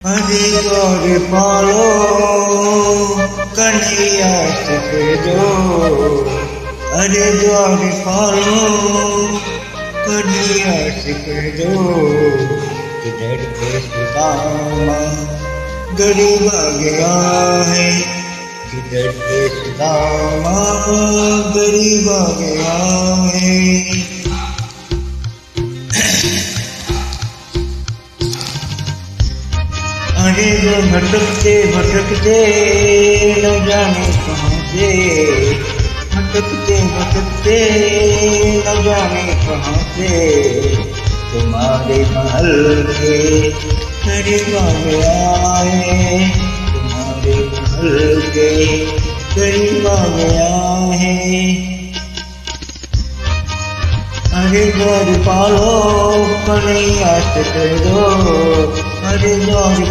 अरे द्वार पालो कन्हैया सिख दो। अरे द्वार पालो कन्हैया सिख दो। किधर के सुदामा गरीब आ गया है। किधर के सुदामा गरीब आ गया है। अरे जो भटकते भटकते न जाने कहाँ से, भटकते भटकते न जाने कहाँ से, तुम्हारे महल के करीब आ गया है। तुम्हारे महल के करीब आ गया है। अरे द्वार पालो कन्हैया सिख दो। अरे द्वार